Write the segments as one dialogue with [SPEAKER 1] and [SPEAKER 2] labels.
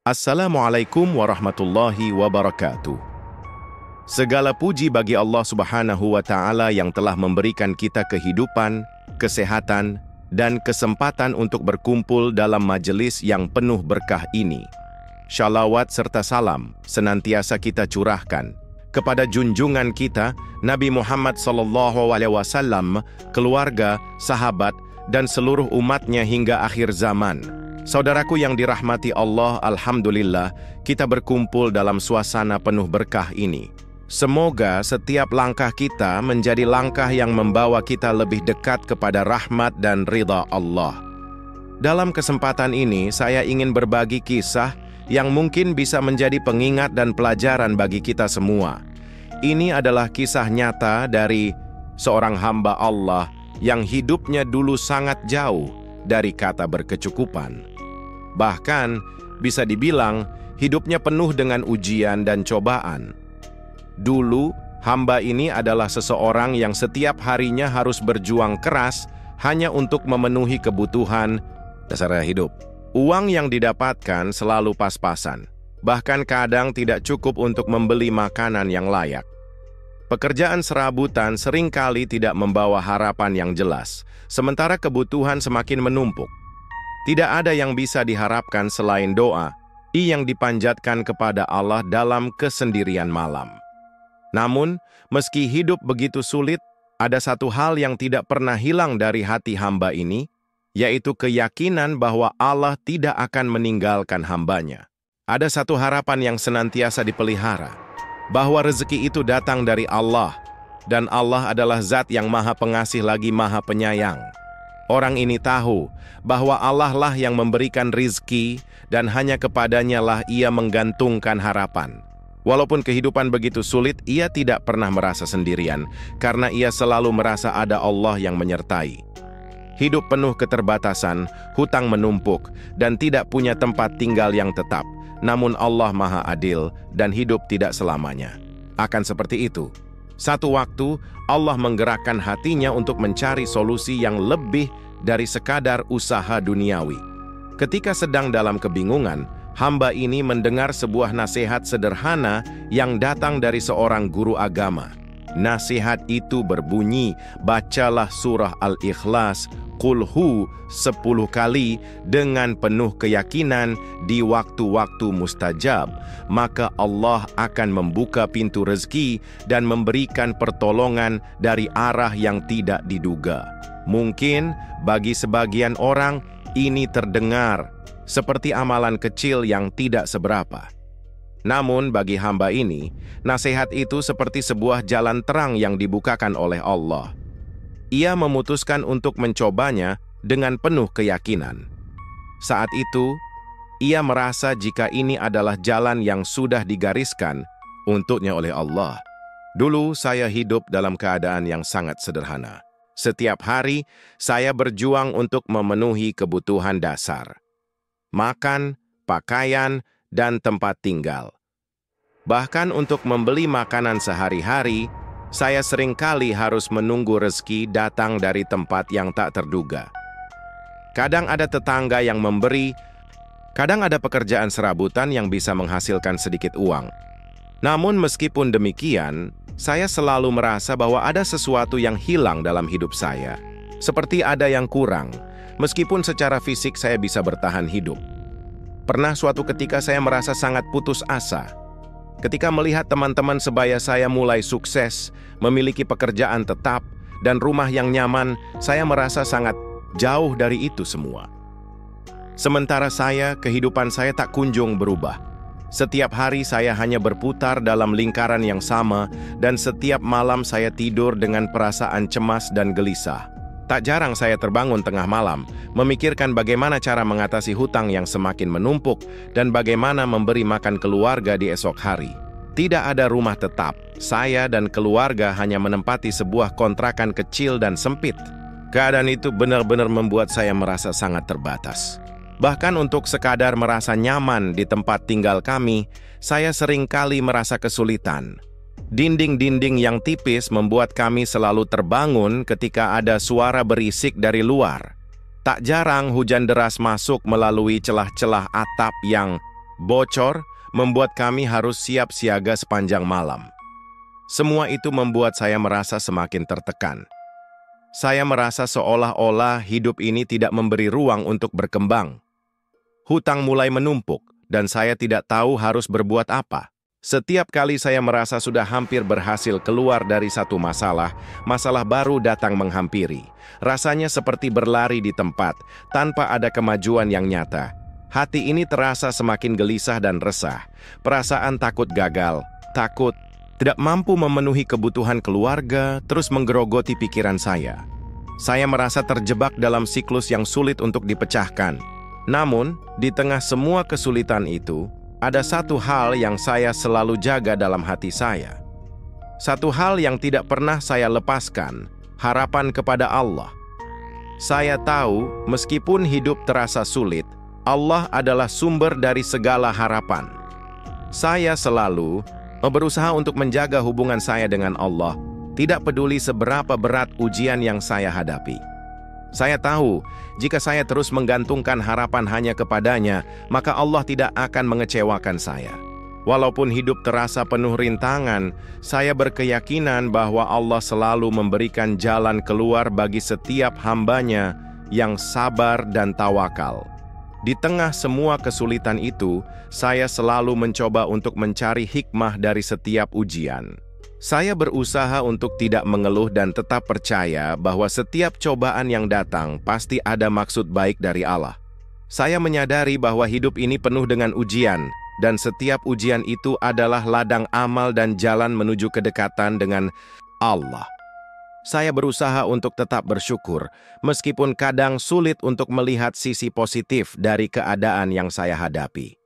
[SPEAKER 1] Assalamualaikum warahmatullahi wabarakatuh. Segala puji bagi Allah Subhanahu wa Ta'ala yang telah memberikan kita kehidupan, kesehatan, dan kesempatan untuk berkumpul dalam majelis yang penuh berkah ini. Shalawat serta salam senantiasa kita curahkan kepada junjungan kita Nabi Muhammad SAW, keluarga, sahabat, dan seluruh umatnya hingga akhir zaman. Saudaraku yang dirahmati Allah, alhamdulillah, kita berkumpul dalam suasana penuh berkah ini. Semoga setiap langkah kita menjadi langkah yang membawa kita lebih dekat kepada rahmat dan ridha Allah. Dalam kesempatan ini, saya ingin berbagi kisah yang mungkin bisa menjadi pengingat dan pelajaran bagi kita semua. Ini adalah kisah nyata dari seorang hamba Allah yang hidupnya dulu sangat jauh dari kata berkecukupan. Bahkan, bisa dibilang, hidupnya penuh dengan ujian dan cobaan. Dulu, hamba ini adalah seseorang yang setiap harinya harus berjuang keras hanya untuk memenuhi kebutuhan dasar hidup. Uang yang didapatkan selalu pas-pasan, bahkan kadang tidak cukup untuk membeli makanan yang layak. Pekerjaan serabutan seringkali tidak membawa harapan yang jelas, sementara kebutuhan semakin menumpuk. Tidak ada yang bisa diharapkan selain doa yang dipanjatkan kepada Allah dalam kesendirian malam. Namun, meski hidup begitu sulit, ada satu hal yang tidak pernah hilang dari hati hamba ini, yaitu keyakinan bahwa Allah tidak akan meninggalkan hambanya. Ada satu harapan yang senantiasa dipelihara, bahwa rezeki itu datang dari Allah, dan Allah adalah zat yang maha pengasih lagi maha penyayang. Orang ini tahu bahwa Allah lah yang memberikan rizki dan hanya kepadanya lah ia menggantungkan harapan. Walaupun kehidupan begitu sulit, ia tidak pernah merasa sendirian karena ia selalu merasa ada Allah yang menyertai. Hidup penuh keterbatasan, hutang menumpuk, dan tidak punya tempat tinggal yang tetap. Namun Allah Maha Adil dan hidup tidak selamanya akan seperti itu. Satu waktu, Allah menggerakkan hatinya untuk mencari solusi yang lebih dari sekadar usaha duniawi. Ketika sedang dalam kebingungan, hamba ini mendengar sebuah nasihat sederhana yang datang dari seorang guru agama. Nasihat itu berbunyi, bacalah surah Al-Ikhlas, Qul Hu 10 kali dengan penuh keyakinan di waktu-waktu mustajab, maka Allah akan membuka pintu rezeki dan memberikan pertolongan dari arah yang tidak diduga. Mungkin bagi sebagian orang ini terdengar seperti amalan kecil yang tidak seberapa. Namun bagi hamba ini, nasihat itu seperti sebuah jalan terang yang dibukakan oleh Allah. Ia memutuskan untuk mencobanya dengan penuh keyakinan. Saat itu, ia merasa jika ini adalah jalan yang sudah digariskan untuknya oleh Allah. Dulu saya hidup dalam keadaan yang sangat sederhana. Setiap hari, saya berjuang untuk memenuhi kebutuhan dasar. Makan, pakaian, dan tempat tinggal. Bahkan untuk membeli makanan sehari-hari, saya seringkali harus menunggu rezeki datang dari tempat yang tak terduga. Kadang ada tetangga yang memberi, kadang ada pekerjaan serabutan yang bisa menghasilkan sedikit uang. Namun meskipun demikian, saya selalu merasa bahwa ada sesuatu yang hilang dalam hidup saya. Seperti ada yang kurang, meskipun secara fisik saya bisa bertahan hidup. Pernah suatu ketika saya merasa sangat putus asa. Ketika melihat teman-teman sebaya saya mulai sukses, memiliki pekerjaan tetap, dan rumah yang nyaman, saya merasa sangat jauh dari itu semua. Sementara kehidupan saya tak kunjung berubah. Setiap hari saya hanya berputar dalam lingkaran yang sama, dan setiap malam saya tidur dengan perasaan cemas dan gelisah. Tak jarang saya terbangun tengah malam, memikirkan bagaimana cara mengatasi hutang yang semakin menumpuk dan bagaimana memberi makan keluarga di esok hari. Tidak ada rumah tetap, saya dan keluarga hanya menempati sebuah kontrakan kecil dan sempit. Keadaan itu benar-benar membuat saya merasa sangat terbatas. Bahkan untuk sekadar merasa nyaman di tempat tinggal kami, saya seringkali merasa kesulitan. Dinding-dinding yang tipis membuat kami selalu terbangun ketika ada suara berisik dari luar. Tak jarang hujan deras masuk melalui celah-celah atap yang bocor, membuat kami harus siap siaga sepanjang malam. Semua itu membuat saya merasa semakin tertekan. Saya merasa seolah-olah hidup ini tidak memberi ruang untuk berkembang. Hutang mulai menumpuk, dan saya tidak tahu harus berbuat apa. Setiap kali saya merasa sudah hampir berhasil keluar dari satu masalah, masalah baru datang menghampiri. Rasanya seperti berlari di tempat, tanpa ada kemajuan yang nyata. Hati ini terasa semakin gelisah dan resah. Perasaan takut gagal, takut tidak mampu memenuhi kebutuhan keluarga, terus menggerogoti pikiran saya. Saya merasa terjebak dalam siklus yang sulit untuk dipecahkan. Namun, di tengah semua kesulitan itu, ada satu hal yang saya selalu jaga dalam hati saya. Satu hal yang tidak pernah saya lepaskan, harapan kepada Allah. Saya tahu, meskipun hidup terasa sulit, Allah adalah sumber dari segala harapan. Saya selalu berusaha untuk menjaga hubungan saya dengan Allah, tidak peduli seberapa berat ujian yang saya hadapi. Saya tahu, jika saya terus menggantungkan harapan hanya kepadanya, maka Allah tidak akan mengecewakan saya. Walaupun hidup terasa penuh rintangan, saya berkeyakinan bahwa Allah selalu memberikan jalan keluar bagi setiap hamba-Nya yang sabar dan tawakal. Di tengah semua kesulitan itu, saya selalu mencoba untuk mencari hikmah dari setiap ujian. Saya berusaha untuk tidak mengeluh dan tetap percaya bahwa setiap cobaan yang datang pasti ada maksud baik dari Allah. Saya menyadari bahwa hidup ini penuh dengan ujian, dan setiap ujian itu adalah ladang amal dan jalan menuju kedekatan dengan Allah. Saya berusaha untuk tetap bersyukur, meskipun kadang sulit untuk melihat sisi positif dari keadaan yang saya hadapi.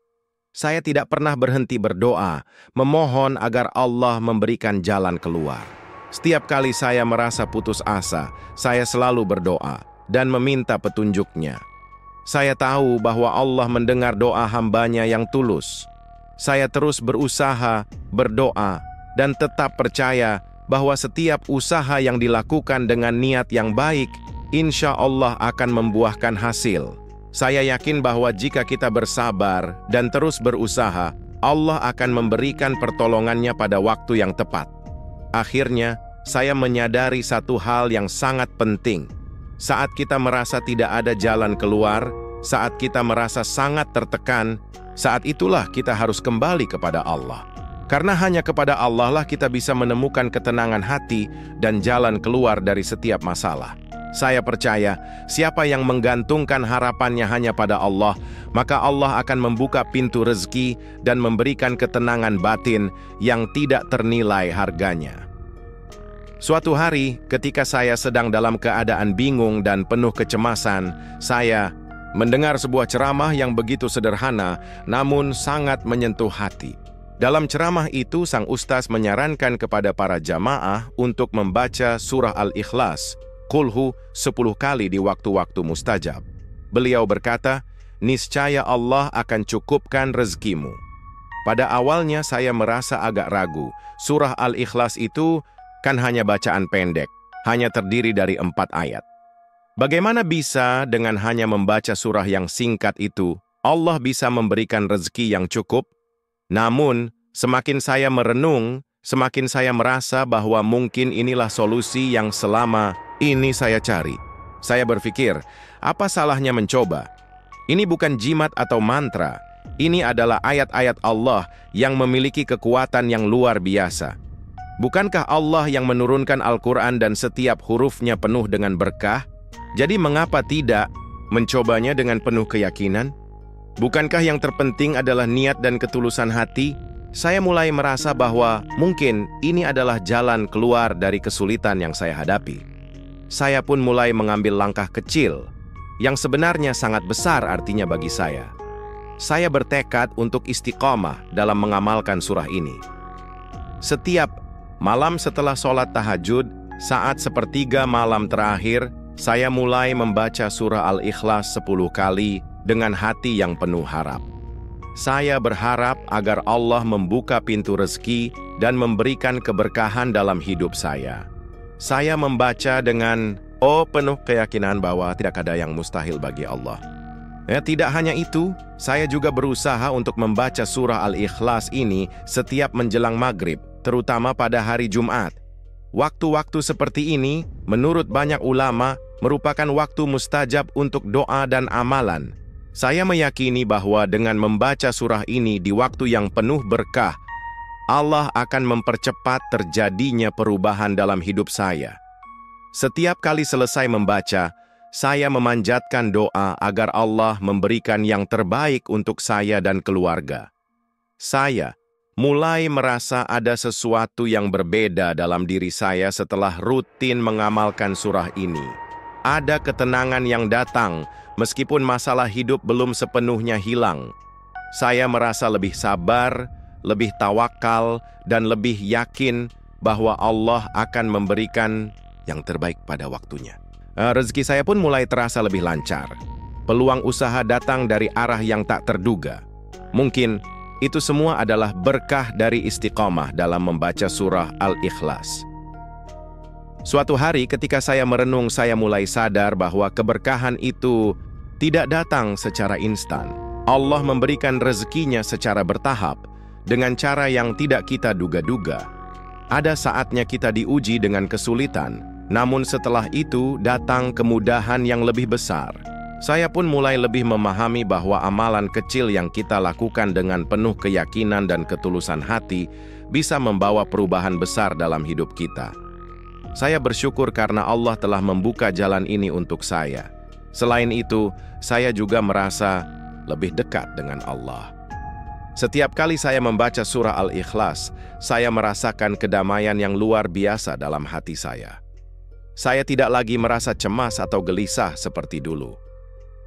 [SPEAKER 1] Saya tidak pernah berhenti berdoa, memohon agar Allah memberikan jalan keluar. Setiap kali saya merasa putus asa, saya selalu berdoa dan meminta petunjuk-Nya. Saya tahu bahwa Allah mendengar doa hamba-Nya yang tulus. Saya terus berusaha, berdoa, dan tetap percaya bahwa setiap usaha yang dilakukan dengan niat yang baik, insya Allah akan membuahkan hasil. Saya yakin bahwa jika kita bersabar dan terus berusaha, Allah akan memberikan pertolongan-Nya pada waktu yang tepat. Akhirnya, saya menyadari satu hal yang sangat penting. Saat kita merasa tidak ada jalan keluar, saat kita merasa sangat tertekan, saat itulah kita harus kembali kepada Allah. Karena hanya kepada Allah lah kita bisa menemukan ketenangan hati dan jalan keluar dari setiap masalah. Saya percaya, siapa yang menggantungkan harapannya hanya pada Allah, maka Allah akan membuka pintu rezeki dan memberikan ketenangan batin yang tidak ternilai harganya. Suatu hari, ketika saya sedang dalam keadaan bingung dan penuh kecemasan, saya mendengar sebuah ceramah yang begitu sederhana, namun sangat menyentuh hati. Dalam ceramah itu, sang ustaz menyarankan kepada para jamaah untuk membaca surah Al-Ikhlas, Qulhu 10 kali di waktu-waktu mustajab. Beliau berkata, niscaya Allah akan cukupkan rezekimu. Pada awalnya saya merasa agak ragu. Surah Al-Ikhlas itu kan hanya bacaan pendek, hanya terdiri dari 4 ayat. Bagaimana bisa dengan hanya membaca surah yang singkat itu, Allah bisa memberikan rezeki yang cukup? Namun, semakin saya merenung, semakin saya merasa bahwa mungkin inilah solusi yang selama ini saya cari. Saya berpikir, apa salahnya mencoba? Ini bukan jimat atau mantra. Ini adalah ayat-ayat Allah yang memiliki kekuatan yang luar biasa. Bukankah Allah yang menurunkan Al-Quran dan setiap hurufnya penuh dengan berkah? Jadi mengapa tidak mencobanya dengan penuh keyakinan? Bukankah yang terpenting adalah niat dan ketulusan hati? Saya mulai merasa bahwa mungkin ini adalah jalan keluar dari kesulitan yang saya hadapi. Saya pun mulai mengambil langkah kecil, yang sebenarnya sangat besar artinya bagi saya. Saya bertekad untuk istiqamah dalam mengamalkan surah ini. Setiap malam setelah sholat tahajud, saat sepertiga malam terakhir, saya mulai membaca surah Al-Ikhlas 10 kali dengan hati yang penuh harap. Saya berharap agar Allah membuka pintu rezeki dan memberikan keberkahan dalam hidup saya. Saya membaca dengan penuh keyakinan bahwa tidak ada yang mustahil bagi Allah. Tidak hanya itu, saya juga berusaha untuk membaca surah Al-Ikhlas ini setiap menjelang maghrib, terutama pada hari Jumat. Waktu-waktu seperti ini, menurut banyak ulama, merupakan waktu mustajab untuk doa dan amalan. Saya meyakini bahwa dengan membaca surah ini di waktu yang penuh berkah, Allah akan mempercepat terjadinya perubahan dalam hidup saya. Setiap kali selesai membaca, saya memanjatkan doa agar Allah memberikan yang terbaik untuk saya dan keluarga. Saya mulai merasa ada sesuatu yang berbeda dalam diri saya setelah rutin mengamalkan surah ini. Ada ketenangan yang datang, meskipun masalah hidup belum sepenuhnya hilang. Saya merasa lebih sabar, lebih tawakal, dan lebih yakin bahwa Allah akan memberikan yang terbaik pada waktunya. Rezeki saya pun mulai terasa lebih lancar. Peluang usaha datang dari arah yang tak terduga. Mungkin itu semua adalah berkah dari istiqomah dalam membaca surah Al-Ikhlas. Suatu hari ketika saya merenung, saya mulai sadar bahwa keberkahan itu tidak datang secara instan. Allah memberikan rezekinya secara bertahap, dengan cara yang tidak kita duga-duga. Ada saatnya kita diuji dengan kesulitan, namun setelah itu datang kemudahan yang lebih besar. Saya pun mulai lebih memahami bahwa amalan kecil yang kita lakukan dengan penuh keyakinan dan ketulusan hati bisa membawa perubahan besar dalam hidup kita. Saya bersyukur karena Allah telah membuka jalan ini untuk saya. Selain itu, saya juga merasa lebih dekat dengan Allah. Setiap kali saya membaca surah Al-Ikhlas, saya merasakan kedamaian yang luar biasa dalam hati saya. Saya tidak lagi merasa cemas atau gelisah seperti dulu.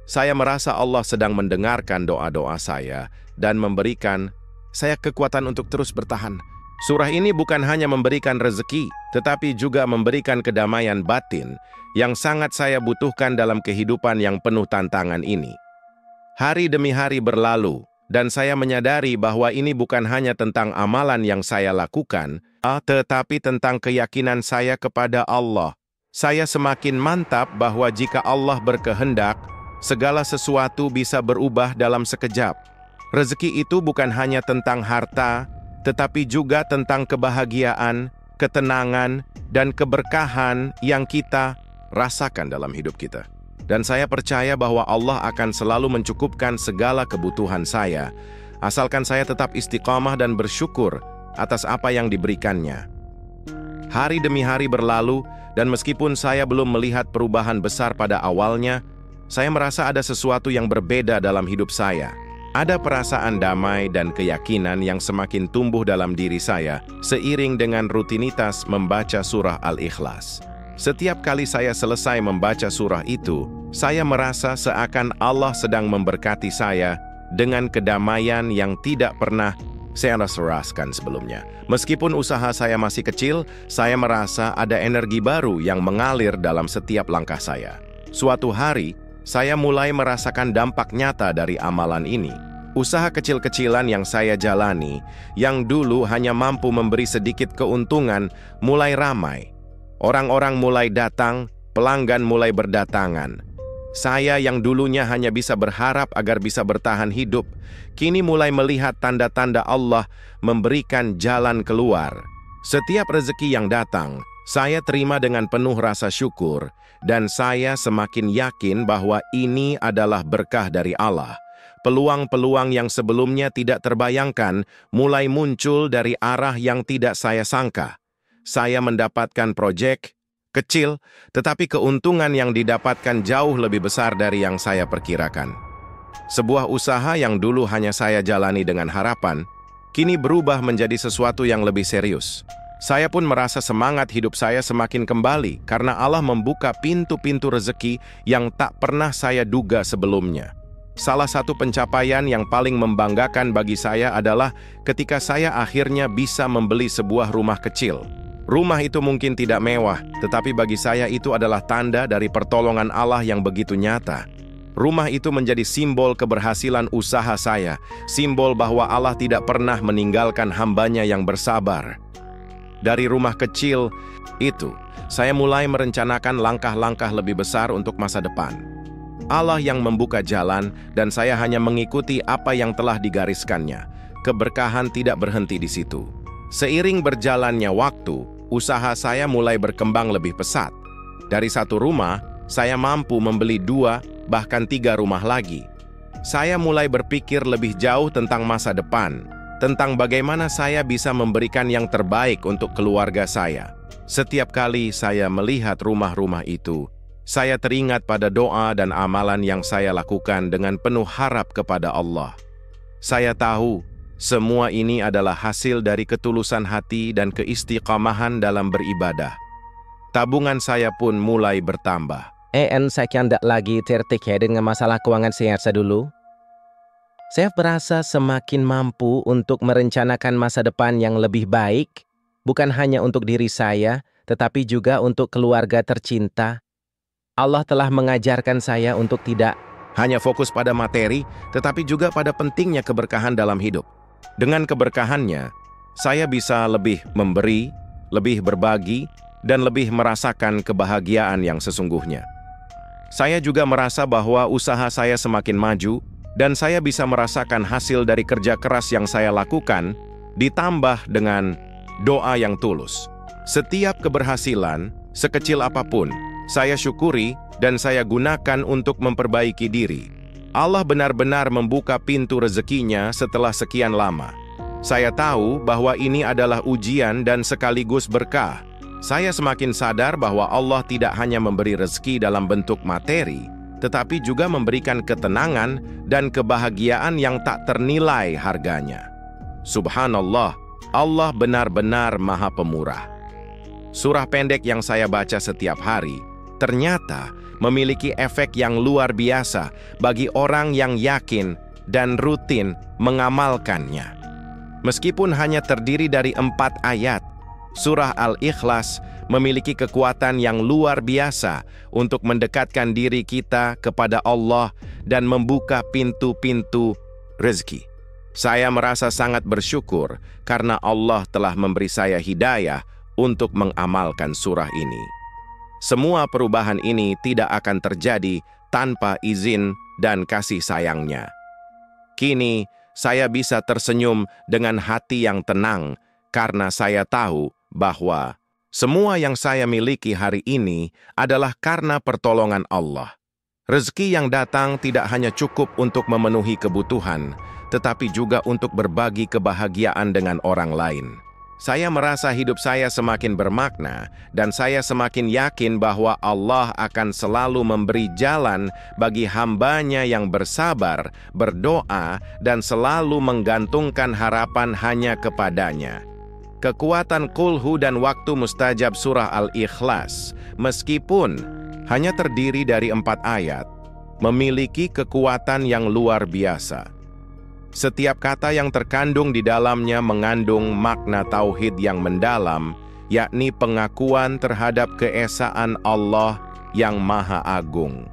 [SPEAKER 1] Saya merasa Allah sedang mendengarkan doa-doa saya dan memberikan saya kekuatan untuk terus bertahan. Surah ini bukan hanya memberikan rezeki, tetapi juga memberikan kedamaian batin yang sangat saya butuhkan dalam kehidupan yang penuh tantangan ini. Hari demi hari berlalu, dan saya menyadari bahwa ini bukan hanya tentang amalan yang saya lakukan, tetapi tentang keyakinan saya kepada Allah. Saya semakin mantap bahwa jika Allah berkehendak, segala sesuatu bisa berubah dalam sekejap. Rezeki itu bukan hanya tentang harta, tetapi juga tentang kebahagiaan, ketenangan, dan keberkahan yang kita rasakan dalam hidup kita. Dan saya percaya bahwa Allah akan selalu mencukupkan segala kebutuhan saya, asalkan saya tetap istiqamah dan bersyukur atas apa yang diberikannya. Hari demi hari berlalu, dan meskipun saya belum melihat perubahan besar pada awalnya, saya merasa ada sesuatu yang berbeda dalam hidup saya. Ada perasaan damai dan keyakinan yang semakin tumbuh dalam diri saya seiring dengan rutinitas membaca surah Al-Ikhlas. Setiap kali saya selesai membaca surah itu, saya merasa seakan Allah sedang memberkati saya dengan kedamaian yang tidak pernah saya rasakan sebelumnya. Meskipun usaha saya masih kecil, saya merasa ada energi baru yang mengalir dalam setiap langkah saya. Suatu hari, saya mulai merasakan dampak nyata dari amalan ini. Usaha kecil-kecilan yang saya jalani, yang dulu hanya mampu memberi sedikit keuntungan, mulai ramai. Orang-orang mulai datang, pelanggan mulai berdatangan. Saya yang dulunya hanya bisa berharap agar bisa bertahan hidup, kini mulai melihat tanda-tanda Allah memberikan jalan keluar. Setiap rezeki yang datang, saya terima dengan penuh rasa syukur, dan saya semakin yakin bahwa ini adalah berkah dari Allah. Peluang-peluang yang sebelumnya tidak terbayangkan mulai muncul dari arah yang tidak saya sangka. Saya mendapatkan proyek kecil, tetapi keuntungan yang didapatkan jauh lebih besar dari yang saya perkirakan. Sebuah usaha yang dulu hanya saya jalani dengan harapan, kini berubah menjadi sesuatu yang lebih serius. Saya pun merasa semangat hidup saya semakin kembali karena Allah membuka pintu-pintu rezeki yang tak pernah saya duga sebelumnya. Salah satu pencapaian yang paling membanggakan bagi saya adalah ketika saya akhirnya bisa membeli sebuah rumah kecil. Rumah itu mungkin tidak mewah, tetapi bagi saya itu adalah tanda dari pertolongan Allah yang begitu nyata. Rumah itu menjadi simbol keberhasilan usaha saya, simbol bahwa Allah tidak pernah meninggalkan hambanya yang bersabar. Dari rumah kecil itu, saya mulai merencanakan langkah-langkah lebih besar untuk masa depan. Allah yang membuka jalan dan saya hanya mengikuti apa yang telah digariskannya. Keberkahan tidak berhenti di situ. Seiring berjalannya waktu, usaha saya mulai berkembang lebih pesat. Dari satu rumah, saya mampu membeli 2, bahkan 3 rumah lagi. Saya mulai berpikir lebih jauh tentang masa depan, tentang bagaimana saya bisa memberikan yang terbaik untuk keluarga saya. Setiap kali saya melihat rumah-rumah itu, saya teringat pada doa dan amalan yang saya lakukan dengan penuh harap kepada Allah. Saya tahu, semua ini adalah hasil dari ketulusan hati dan keistiqamahan dalam beribadah. Tabungan saya pun mulai bertambah.
[SPEAKER 2] Saya tidak lagi tertik dengan masalah keuangan saya dulu. Saya merasa semakin mampu untuk merencanakan masa depan yang lebih baik, bukan hanya untuk diri saya, tetapi juga untuk keluarga tercinta. Allah telah mengajarkan saya untuk tidak
[SPEAKER 1] hanya fokus pada materi, tetapi juga pada pentingnya keberkahan dalam hidup. Dengan keberkahannya, saya bisa lebih memberi, lebih berbagi, dan lebih merasakan kebahagiaan yang sesungguhnya. Saya juga merasa bahwa usaha saya semakin maju, dan saya bisa merasakan hasil dari kerja keras yang saya lakukan, ditambah dengan doa yang tulus. Setiap keberhasilan, sekecil apapun, saya syukuri dan saya gunakan untuk memperbaiki diri. Allah benar-benar membuka pintu rezekinya setelah sekian lama. Saya tahu bahwa ini adalah ujian dan sekaligus berkah. Saya semakin sadar bahwa Allah tidak hanya memberi rezeki dalam bentuk materi, tetapi juga memberikan ketenangan dan kebahagiaan yang tak ternilai harganya. Subhanallah, Allah benar-benar Maha Pemurah. Surah pendek yang saya baca setiap hari ternyata memiliki efek yang luar biasa bagi orang yang yakin dan rutin mengamalkannya. Meskipun hanya terdiri dari 4 ayat, Surah Al-Ikhlas memiliki kekuatan yang luar biasa untuk mendekatkan diri kita kepada Allah dan membuka pintu-pintu rezeki. Saya merasa sangat bersyukur karena Allah telah memberi saya hidayah untuk mengamalkan surah ini. Semua perubahan ini tidak akan terjadi tanpa izin dan kasih sayangnya. Kini, saya bisa tersenyum dengan hati yang tenang karena saya tahu bahwa semua yang saya miliki hari ini adalah karena pertolongan Allah. Rezeki yang datang tidak hanya cukup untuk memenuhi kebutuhan, tetapi juga untuk berbagi kebahagiaan dengan orang lain. Saya merasa hidup saya semakin bermakna, dan saya semakin yakin bahwa Allah akan selalu memberi jalan bagi hamba-Nya yang bersabar, berdoa, dan selalu menggantungkan harapan hanya kepadanya. Kekuatan kulhu dan waktu mustajab surah Al-Ikhlas, meskipun hanya terdiri dari 4 ayat, memiliki kekuatan yang luar biasa. Setiap kata yang terkandung di dalamnya mengandung makna tauhid yang mendalam, yakni pengakuan terhadap keesaan Allah yang Maha Agung.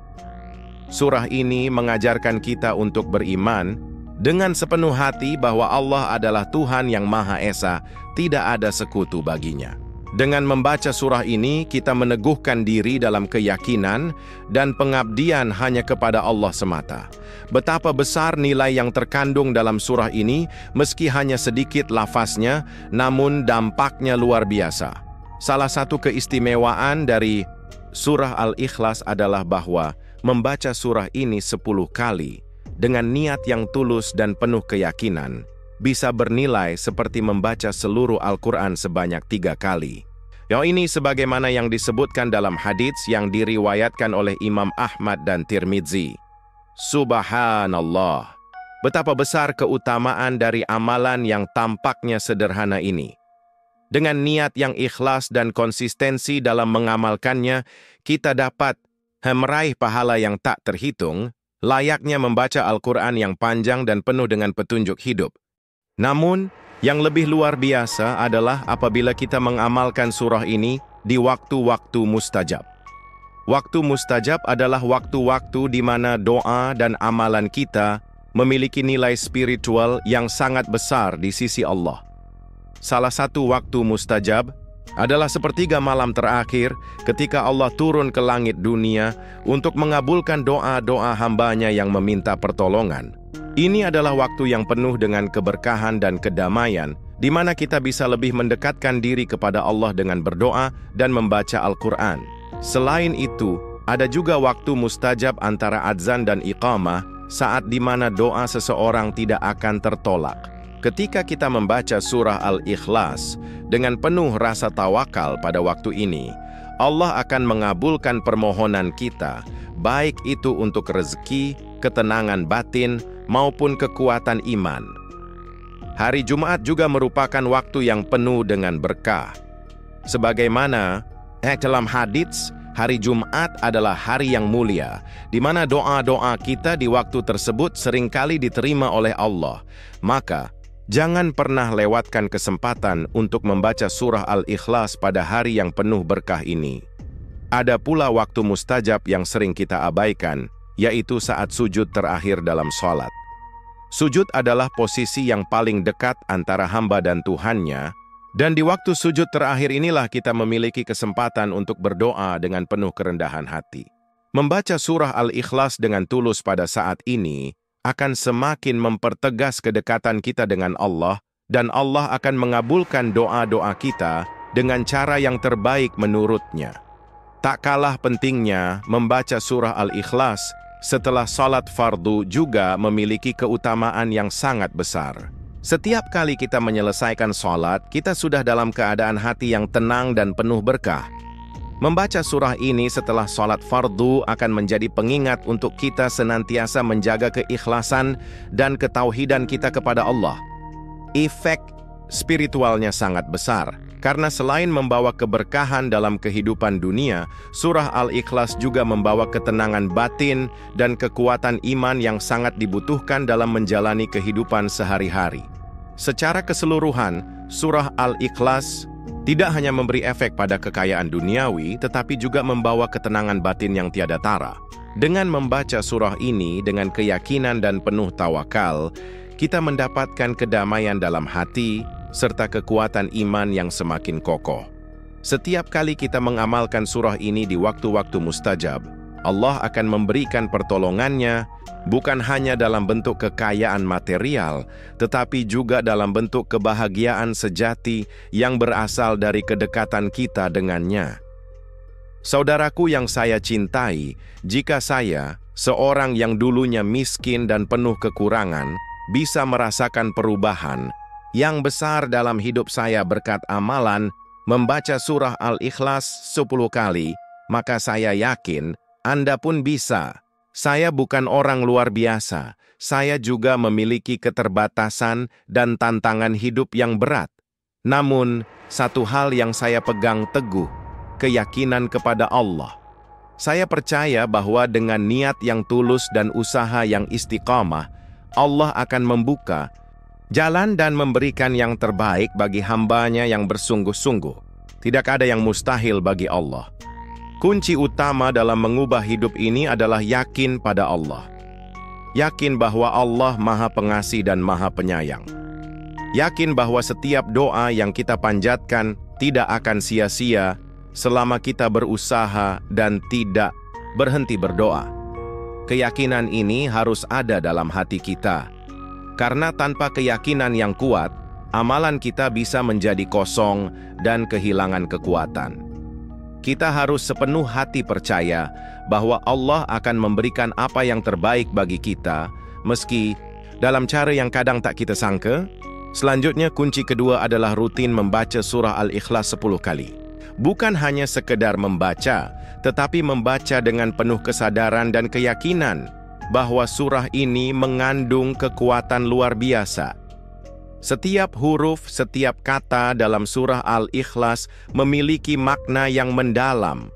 [SPEAKER 1] Surah ini mengajarkan kita untuk beriman dengan sepenuh hati bahwa Allah adalah Tuhan yang Maha Esa, tidak ada sekutu baginya. Dengan membaca surah ini, kita meneguhkan diri dalam keyakinan dan pengabdian hanya kepada Allah semata. Betapa besar nilai yang terkandung dalam surah ini, meski hanya sedikit lafaznya, namun dampaknya luar biasa. Salah satu keistimewaan dari surah Al-Ikhlas adalah bahwa membaca surah ini 10 kali, dengan niat yang tulus dan penuh keyakinan, bisa bernilai seperti membaca seluruh Al-Quran sebanyak 3 kali. Ini sebagaimana yang disebutkan dalam hadits yang diriwayatkan oleh Imam Ahmad dan Tirmidzi. Subhanallah, betapa besar keutamaan dari amalan yang tampaknya sederhana ini. Dengan niat yang ikhlas dan konsistensi dalam mengamalkannya, kita dapat meraih pahala yang tak terhitung, layaknya membaca Al-Quran yang panjang dan penuh dengan petunjuk hidup. Namun, yang lebih luar biasa adalah apabila kita mengamalkan surah ini di waktu-waktu mustajab. Waktu mustajab adalah waktu-waktu di mana doa dan amalan kita memiliki nilai spiritual yang sangat besar di sisi Allah. Salah satu waktu mustajab adalah sepertiga malam terakhir ketika Allah turun ke langit dunia untuk mengabulkan doa-doa hambanya yang meminta pertolongan. Ini adalah waktu yang penuh dengan keberkahan dan kedamaian, di mana kita bisa lebih mendekatkan diri kepada Allah dengan berdoa dan membaca Al-Quran. Selain itu, ada juga waktu mustajab antara adzan dan iqamah, saat di mana doa seseorang tidak akan tertolak. Ketika kita membaca surah Al-Ikhlas dengan penuh rasa tawakal pada waktu ini, Allah akan mengabulkan permohonan kita, baik itu untuk rezeki, ketenangan batin, maupun kekuatan iman. Hari Jumat juga merupakan waktu yang penuh dengan berkah. Sebagaimana dalam hadits, hari Jumat adalah hari yang mulia, di mana doa-doa kita di waktu tersebut seringkali diterima oleh Allah. Maka, jangan pernah lewatkan kesempatan untuk membaca surah Al-Ikhlas pada hari yang penuh berkah ini. Ada pula waktu mustajab yang sering kita abaikan, yaitu saat sujud terakhir dalam sholat. Sujud adalah posisi yang paling dekat antara hamba dan Tuhannya, dan di waktu sujud terakhir inilah kita memiliki kesempatan untuk berdoa dengan penuh kerendahan hati. Membaca surah Al-Ikhlas dengan tulus pada saat ini akan semakin mempertegas kedekatan kita dengan Allah, dan Allah akan mengabulkan doa-doa kita dengan cara yang terbaik menurutnya. Tak kalah pentingnya, membaca surah Al-Ikhlas setelah salat fardu juga memiliki keutamaan yang sangat besar. Setiap kali kita menyelesaikan salat, kita sudah dalam keadaan hati yang tenang dan penuh berkah. Membaca surah ini setelah salat fardu akan menjadi pengingat untuk kita senantiasa menjaga keikhlasan dan ketauhidan kita kepada Allah. Efek spiritualnya sangat besar, karena selain membawa keberkahan dalam kehidupan dunia, surah Al-Ikhlas juga membawa ketenangan batin dan kekuatan iman yang sangat dibutuhkan dalam menjalani kehidupan sehari-hari. Secara keseluruhan, surah Al-Ikhlas tidak hanya memberi efek pada kekayaan duniawi, tetapi juga membawa ketenangan batin yang tiada tara. Dengan membaca surah ini dengan keyakinan dan penuh tawakal, kita mendapatkan kedamaian dalam hati, serta kekuatan iman yang semakin kokoh. Setiap kali kita mengamalkan surah ini di waktu-waktu mustajab, Allah akan memberikan pertolongannya, bukan hanya dalam bentuk kekayaan material, tetapi juga dalam bentuk kebahagiaan sejati yang berasal dari kedekatan kita dengannya. Saudaraku yang saya cintai, jika saya, seorang yang dulunya miskin dan penuh kekurangan, bisa merasakan perubahan yang besar dalam hidup saya berkat amalan membaca surah Al-Ikhlas 10 kali, maka saya yakin Anda pun bisa. Saya bukan orang luar biasa. Saya juga memiliki keterbatasan dan tantangan hidup yang berat. Namun, satu hal yang saya pegang teguh, keyakinan kepada Allah. Saya percaya bahwa dengan niat yang tulus dan usaha yang istiqamah, Allah akan membuka jalan dan memberikan yang terbaik bagi hambanya yang bersungguh-sungguh. Tidak ada yang mustahil bagi Allah. Kunci utama dalam mengubah hidup ini adalah yakin pada Allah. Yakin bahwa Allah Maha Pengasih dan Maha Penyayang. Yakin bahwa setiap doa yang kita panjatkan tidak akan sia-sia selama kita berusaha dan tidak berhenti berdoa. Keyakinan ini harus ada dalam hati kita. Karena tanpa keyakinan yang kuat, amalan kita bisa menjadi kosong dan kehilangan kekuatan. Kita harus sepenuh hati percaya bahwa Allah akan memberikan apa yang terbaik bagi kita, meski dalam cara yang kadang tak kita sangka. Selanjutnya, kunci kedua adalah rutin membaca surah Al-Ikhlas 10 kali. Bukan hanya sekedar membaca, tetapi membaca dengan penuh kesadaran dan keyakinan bahwa surah ini mengandung kekuatan luar biasa. Setiap huruf, setiap kata dalam surah Al-Ikhlas memiliki makna yang mendalam.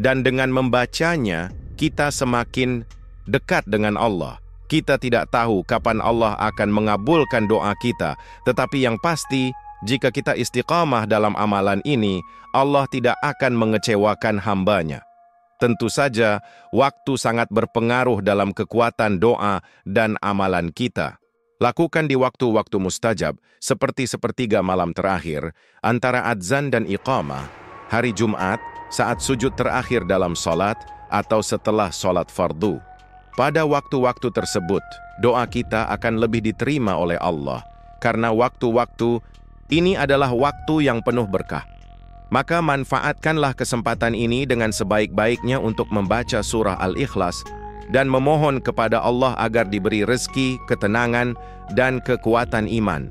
[SPEAKER 1] Dan dengan membacanya, kita semakin dekat dengan Allah. Kita tidak tahu kapan Allah akan mengabulkan doa kita, tetapi yang pasti, jika kita istiqamah dalam amalan ini, Allah tidak akan mengecewakan hambanya. Tentu saja, waktu sangat berpengaruh dalam kekuatan doa dan amalan kita. Lakukan di waktu-waktu mustajab, seperti sepertiga malam terakhir, antara adzan dan iqamah, hari Jumat, saat sujud terakhir dalam sholat, atau setelah sholat fardu. Pada waktu-waktu tersebut, doa kita akan lebih diterima oleh Allah, karena waktu-waktu ini adalah waktu yang penuh berkah. Maka manfaatkanlah kesempatan ini dengan sebaik-baiknya untuk membaca surah Al-Ikhlas, dan memohon kepada Allah agar diberi rezeki, ketenangan, dan kekuatan iman.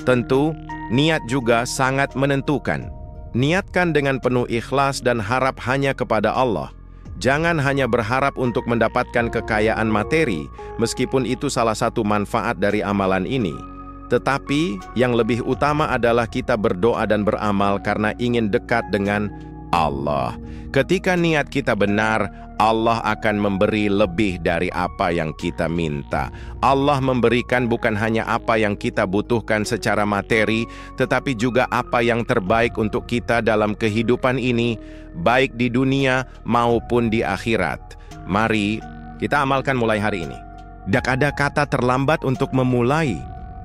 [SPEAKER 1] Tentu, niat juga sangat menentukan. Niatkan dengan penuh ikhlas dan harap hanya kepada Allah. Jangan hanya berharap untuk mendapatkan kekayaan materi, meskipun itu salah satu manfaat dari amalan ini. Tetapi, yang lebih utama adalah kita berdoa dan beramal karena ingin dekat dengan Allah. Ketika niat kita benar, Allah akan memberi lebih dari apa yang kita minta. Allah memberikan bukan hanya apa yang kita butuhkan secara materi, tetapi juga apa yang terbaik untuk kita dalam kehidupan ini, baik di dunia maupun di akhirat. Mari kita amalkan mulai hari ini. Tidak ada kata terlambat untuk memulai.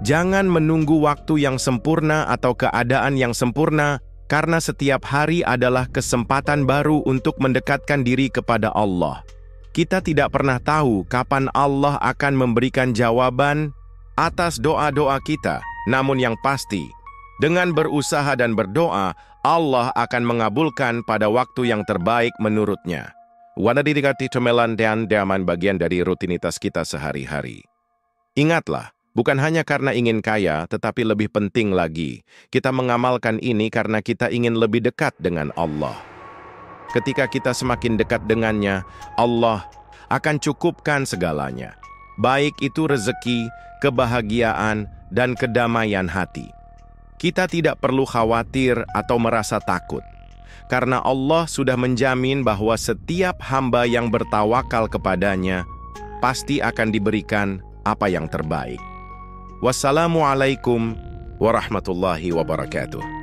[SPEAKER 1] Jangan menunggu waktu yang sempurna atau keadaan yang sempurna, karena setiap hari adalah kesempatan baru untuk mendekatkan diri kepada Allah. Kita tidak pernah tahu kapan Allah akan memberikan jawaban atas doa-doa kita. Namun yang pasti, dengan berusaha dan berdoa, Allah akan mengabulkan pada waktu yang terbaik menurutnya. Wanadidikati temelan dan diaman bagian dari rutinitas kita sehari-hari. Ingatlah, bukan hanya karena ingin kaya, tetapi lebih penting lagi, kita mengamalkan ini karena kita ingin lebih dekat dengan Allah. Ketika kita semakin dekat dengannya, Allah akan cukupkan segalanya. Baik itu rezeki, kebahagiaan, dan kedamaian hati. Kita tidak perlu khawatir atau merasa takut, karena Allah sudah menjamin bahwa setiap hamba yang bertawakal kepadanya, pasti akan diberikan apa yang terbaik. Wassalamualaikum warahmatullahi wabarakatuh.